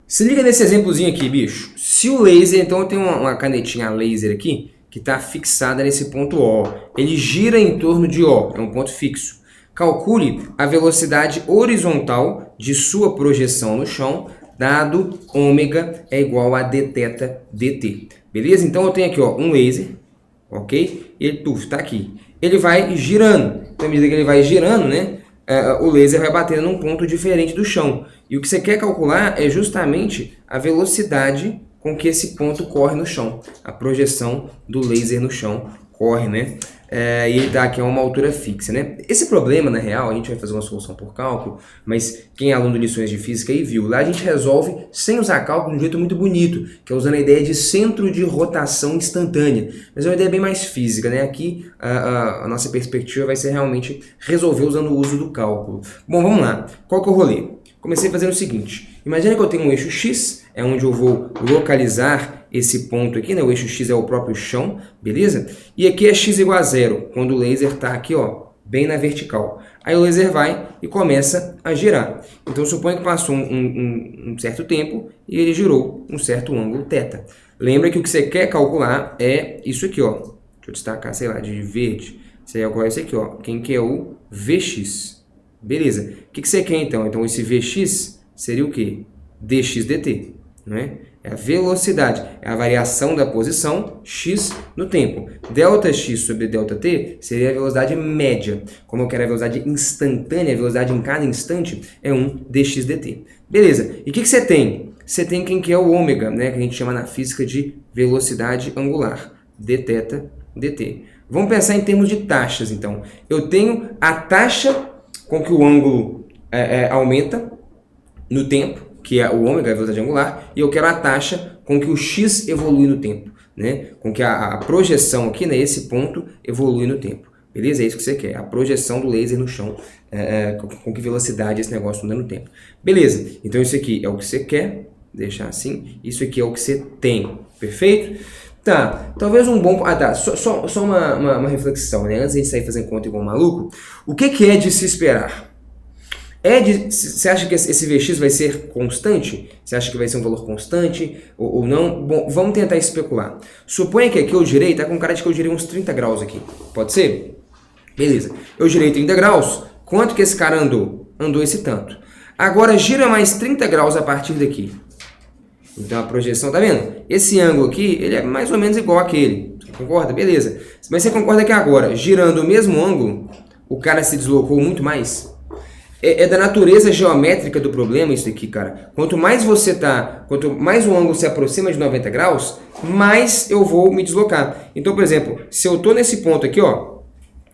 Se liga nesse exemplozinho aqui, bicho. Se o laser, então eu tenho uma canetinha laser aqui, que está fixada nesse ponto O. Ele gira em torno de O, é um ponto fixo. Calcule a velocidade horizontal de sua projeção no chão, dado ômega é igual a dθ dt. Beleza? Então eu tenho aqui ó, um laser, ok? E ele está aqui. Ele vai girando. Então, à medida que ele vai girando, né, o laser vai batendo num ponto diferente do chão. E o que você quer calcular é justamente a velocidade com que esse ponto corre no chão. A projeção do laser no chão corre, né? E ele está aqui a uma altura fixa, né? Esse problema, na real, a gente vai fazer uma solução por cálculo, mas quem é aluno de lições de física aí viu, lá a gente resolve sem usar cálculo de um jeito muito bonito, que é usando a ideia de centro de rotação instantânea. Mas é uma ideia bem mais física, né? Aqui a nossa perspectiva vai ser realmente resolver usando o uso do cálculo. Bom, vamos lá. Qual que é o rolê? Comecei fazendo o seguinte, imagina que eu tenho um eixo X, é onde eu vou localizar esse ponto aqui, né? O eixo X é o próprio chão, beleza? E aqui é X igual a 0, quando o laser está aqui, ó, bem na vertical. Aí o laser vai e começa a girar. Então suponha que passou um certo tempo e ele girou um certo ângulo θ. Lembra que o que você quer calcular é isso aqui, ó. Deixa eu destacar, sei lá, de verde. Você calcula isso aqui, ó. Quem que é o Vx? Beleza. O que você quer então? Então esse Vx seria o quê? Dx dt, né? É a velocidade, é a variação da posição x no tempo. Δx sobre Δt seria a velocidade média. Como eu quero a velocidade instantânea, a velocidade em cada instante, é 1 dx dt. Beleza. E o que você tem? Você tem quem que é o ômega, né? Que a gente chama na física de velocidade angular, dθ dt. Vamos pensar em termos de taxas, então. Eu tenho a taxa com que o ângulo aumenta no tempo, que é o ômega, a velocidade angular, e eu quero a taxa com que o x evolui no tempo, né? Com que a projeção aqui, né, esse ponto, evolui no tempo. Beleza? É isso que você quer, a projeção do laser no chão, com que velocidade esse negócio anda no tempo. Beleza, então isso aqui é o que você quer, deixar assim, isso aqui é o que você tem, perfeito? Tá, talvez um bom... tá, só uma reflexão, né? Antes de sair fazendo conta igual um maluco, o que é de se esperar? Você acha que esse Vx vai ser constante? Você acha que vai ser um valor constante ou não? Bom, vamos tentar especular. Suponha que aqui eu girei, tá com cara de que eu girei uns 30 graus aqui. Pode ser? Beleza. Eu girei 30 graus. Quanto que esse cara andou? Andou esse tanto. Agora gira mais 30 graus a partir daqui. Então a projeção, tá vendo? Esse ângulo aqui, ele é mais ou menos igual àquele. Você concorda? Beleza. Mas você concorda que agora, girando o mesmo ângulo, o cara se deslocou muito mais? É da natureza geométrica do problema isso aqui, cara. Quanto mais o ângulo se aproxima de 90 graus, mais eu vou me deslocar. Então, por exemplo, se eu tô nesse ponto aqui, ó,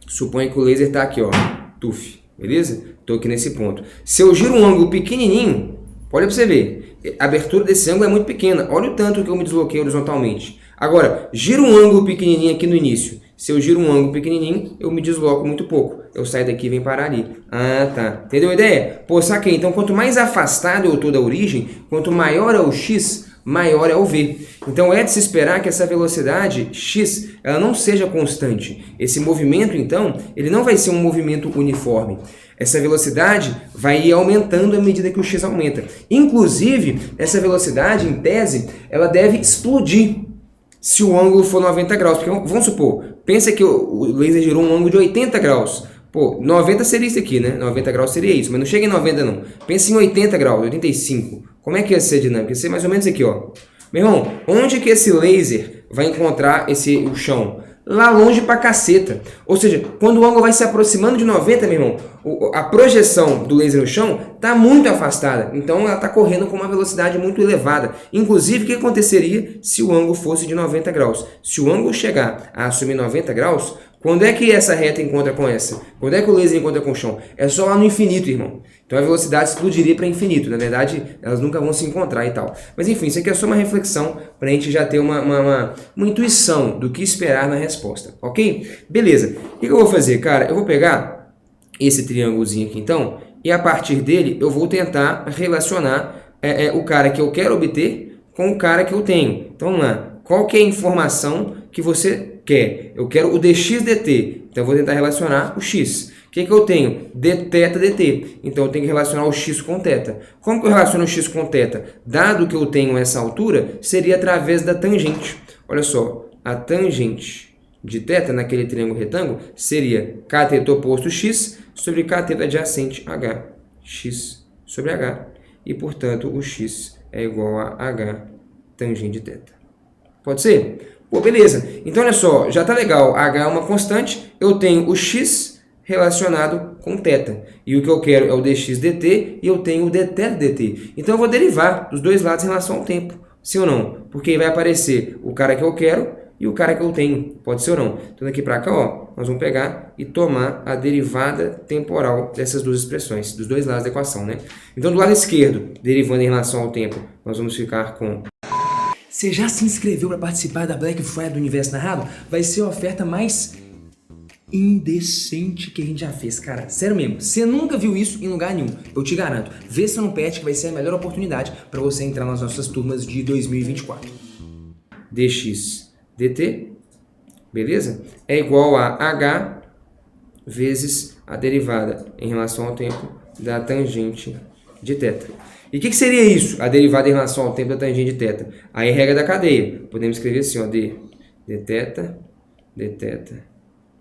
suponha que o laser tá aqui, ó, tuf, beleza? Tô aqui nesse ponto. Se eu giro um ângulo pequenininho, olha pra você ver, a abertura desse ângulo é muito pequena. Olha o tanto que eu me desloquei horizontalmente. Agora, giro um ângulo pequenininho aqui no início. Se eu giro um ângulo pequenininho, eu me desloco muito pouco. Eu saio daqui e venho parar ali. Ah, tá. Entendeu a ideia? Pô, saquei. Então, quanto mais afastado eu estou da origem, quanto maior é o x, maior é o v. Então, é de se esperar que essa velocidade x ela não seja constante. Esse movimento, então, ele não vai ser um movimento uniforme. Essa velocidade vai ir aumentando à medida que o x aumenta. Inclusive, essa velocidade, em tese, ela deve explodir se o ângulo for 90 graus. Porque, vamos supor, pensa que o laser girou um ângulo de 80 graus. Pô, 90 seria isso aqui, né? 90 graus seria isso, mas não chega em 90 não. Pensa em 80 graus, 85. Como é que ia ser a dinâmica? Ia ser mais ou menos aqui, ó. Meu irmão, onde que esse laser vai encontrar o chão? Lá longe pra caceta. Ou seja, quando o ângulo vai se aproximando de 90, meu irmão, a projeção do laser no chão está muito afastada. Então ela está correndo com uma velocidade muito elevada. Inclusive, o que aconteceria se o ângulo fosse de 90 graus? Se o ângulo chegar a assumir 90 graus, quando é que essa reta encontra com essa? Quando é que o laser encontra com o chão? É só lá no infinito, irmão. Então a velocidade explodiria para infinito. Na verdade, elas nunca vão se encontrar e tal. Mas enfim, isso aqui é só uma reflexão para a gente já ter uma intuição do que esperar na resposta, ok? Beleza. O que eu vou fazer, cara? Eu vou pegar esse triângulozinho aqui, então, e a partir dele eu vou tentar relacionar o cara que eu quero obter com o cara que eu tenho. Então, vamos lá. Qual que é a informação que você quer? Eu quero o dx dt. Então, eu vou tentar relacionar o x. que eu tenho? Dθ dt. Então eu tenho que relacionar o x com θ. Como que eu relaciono o x com θ? Dado que eu tenho essa altura, seria através da tangente. Olha só, a tangente de θ naquele triângulo retângulo seria kθ oposto x sobre kθ adjacente h. X sobre h. E, portanto, o x é igual a h tangente de θ. Pode ser? Pô, beleza. Então, olha só, já tá legal. H é uma constante, eu tenho o x relacionado com θ. E o que eu quero é o dx dt e eu tenho o dθ dt. Então, eu vou derivar dos dois lados em relação ao tempo. Sim ou não? Porque aí vai aparecer o cara que eu quero e o cara que eu tenho. Pode ser ou não? Então, daqui para cá, ó, nós vamos pegar e tomar a derivada temporal dessas duas expressões, dos dois lados da equação, né? Então, do lado esquerdo, derivando em relação ao tempo, nós vamos ficar com... Você já se inscreveu para participar da Black Friday do Universo Narrado? Vai ser a oferta mais indecente que a gente já fez, cara. Sério mesmo, você nunca viu isso em lugar nenhum. Eu te garanto. Vê se não perde que vai ser a melhor oportunidade para você entrar nas nossas turmas de 2024. dx dt, beleza? É igual a h vezes a derivada em relação ao tempo da tangente de θ. E o que seria isso? A derivada em relação ao tempo da tangente de θ. Aí regra da cadeia. Podemos escrever assim, ó, dθ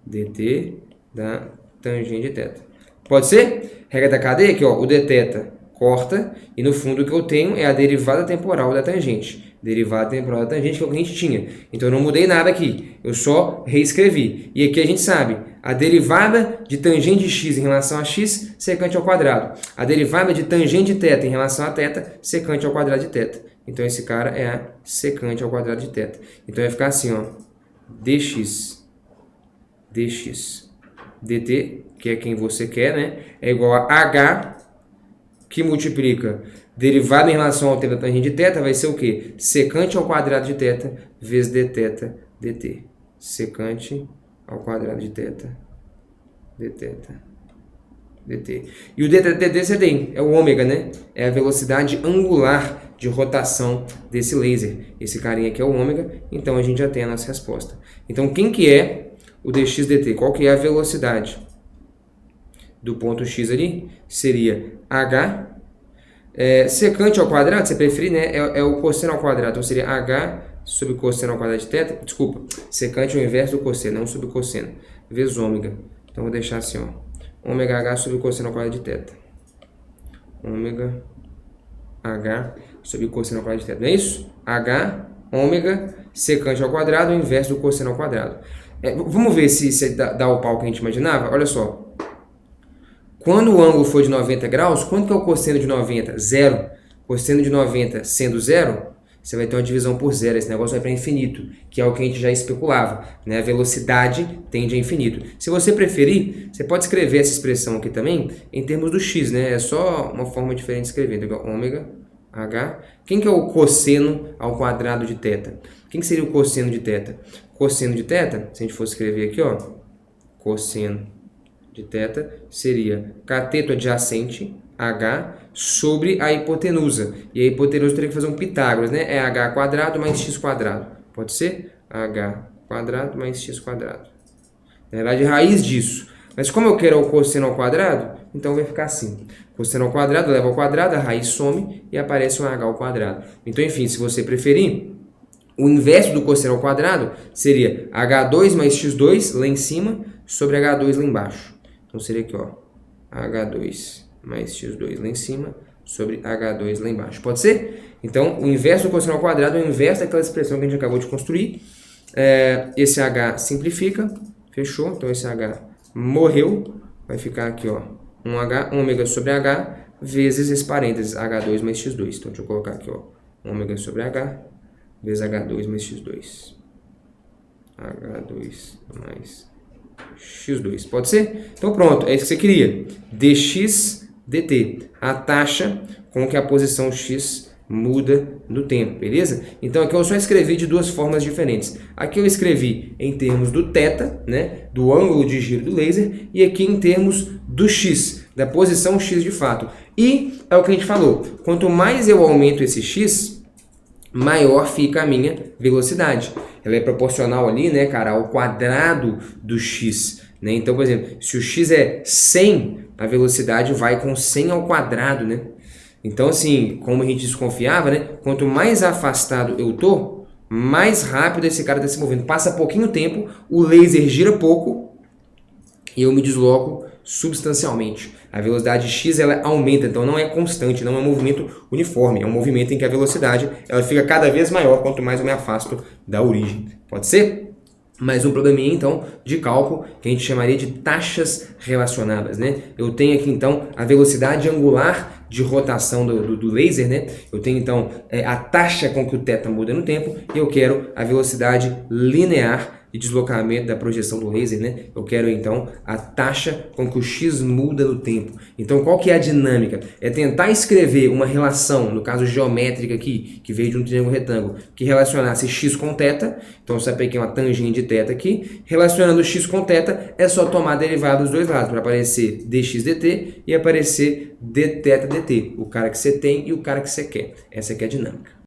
dt da tangente de θ. Pode ser? Regra da cadeia aqui, ó, o dθ corta e no fundo o que eu tenho é a derivada temporal da tangente. Derivada temporal da tangente que é o que a gente tinha. Então eu não mudei nada aqui, eu só reescrevi. E aqui a gente sabe, a derivada de tangente de x em relação a x, secante ao quadrado. A derivada de tangente de θ em relação a θ, secante ao quadrado de θ. Então esse cara é a secante ao quadrado de θ. Então vai ficar assim, ó, dx dt, que é quem você quer, né? É igual a h, que multiplica derivada em relação ao tempo da tangente de θ, vai ser o quê? Secante ao quadrado de θ vezes dθ dt. Secante ao quadrado de θ dθ dt. E o dθ dt você tem, é o ômega, né? É a velocidade angular de rotação desse laser. Esse carinha aqui é o ômega, então a gente já tem a nossa resposta. Então quem que é o dx dt? Qual que é a velocidade do ponto x ali? Seria h, secante ao quadrado, você preferir, né? É o cosseno ao quadrado, então seria h sobre cosseno ao quadrado de θ. Desculpa, secante é o inverso do cosseno, não sobre cosseno, vezes ômega. Então vou deixar assim, ó, ômega h sobre cosseno ao quadrado de θ. Ômega h sobre cosseno ao quadrado de θ. Não é isso? H, ômega, secante ao quadrado, o inverso do cosseno ao quadrado. Vamos ver se dá o pau que a gente imaginava? Olha só. Quando o ângulo for de 90 graus, quanto que é o cosseno de 90? Zero. Cosseno de 90 sendo zero, você vai ter uma divisão por zero. Esse negócio vai para infinito, que é o que a gente já especulava, né? A velocidade tende a infinito. Se você preferir, você pode escrever essa expressão aqui também em termos do x, né? É só uma forma diferente de escrever. Então, ômega h. Quem que é o cosseno ao quadrado de θ? Quem que seria o cosseno de θ? Cosseno de θ, se a gente fosse escrever aqui, ó, cosseno de θ seria cateto adjacente h sobre a hipotenusa. E a hipotenusa teria que fazer um Pitágoras, né? É h quadrado mais x quadrado. Pode ser? H quadrado mais x quadrado. Na verdade, raiz disso. Mas como eu quero o cosseno ao quadrado, então vai ficar assim. Cosseno ao quadrado leva ao quadrado, a raiz some e aparece um h ao quadrado. Então, enfim, se você preferir, o inverso do cosseno ao quadrado seria h2 mais x2 lá em cima sobre h2 lá embaixo. Então seria aqui, ó, h2 mais x2 lá em cima sobre h2 lá embaixo. Pode ser? Então, o inverso do cosseno ao quadrado é o inverso daquela expressão que a gente acabou de construir. Esse h simplifica, fechou? Então esse h morreu, vai ficar aqui, ó, um h, ômega sobre h, vezes esse parênteses, h2 mais x2. Então deixa eu colocar aqui, ó, ômega sobre h, vezes h2 mais x2. h2 mais x2. Pode ser? Então pronto, é isso que você queria. dx dt. A taxa com que a posição x muda no tempo, beleza? Então aqui eu só escrevi de duas formas diferentes. Aqui eu escrevi em termos do θ, né, do ângulo de giro do laser, e aqui em termos do x, da posição x de fato. E é o que a gente falou, quanto mais eu aumento esse x, maior fica a minha velocidade. Ela é proporcional ali, né, cara, ao quadrado do x. né? Então, por exemplo, se o x é 100, a velocidade vai com 100 ao quadrado, né? Então, assim, como a gente desconfiava, né? Quanto mais afastado eu tô, mais rápido esse cara está se movendo. Passa pouquinho tempo, o laser gira pouco e eu me desloco substancialmente. A velocidade x ela aumenta, então não é constante, não é um movimento uniforme, é um movimento em que a velocidade ela fica cada vez maior quanto mais eu me afasto da origem. Pode ser? Mais um probleminha, então, de cálculo, que a gente chamaria de taxas relacionadas, né? Eu tenho aqui, então, a velocidade angular de rotação do laser, né? Eu tenho, então, a taxa com que o θ muda no tempo e eu quero a velocidade linear de deslocamento da projeção do laser, né? Eu quero, então, a taxa com que o x muda no tempo. Então, qual que é a dinâmica? É tentar escrever uma relação, no caso geométrica aqui, que veio de um triângulo retângulo, que relacionasse x com θ. Então, você vai pegar uma tangente de θ aqui. Relacionando x com θ, é só tomar a derivada dos dois lados, para aparecer dx dt e aparecer dθ dt. O cara que você tem e o cara que você quer. Essa aqui é a dinâmica.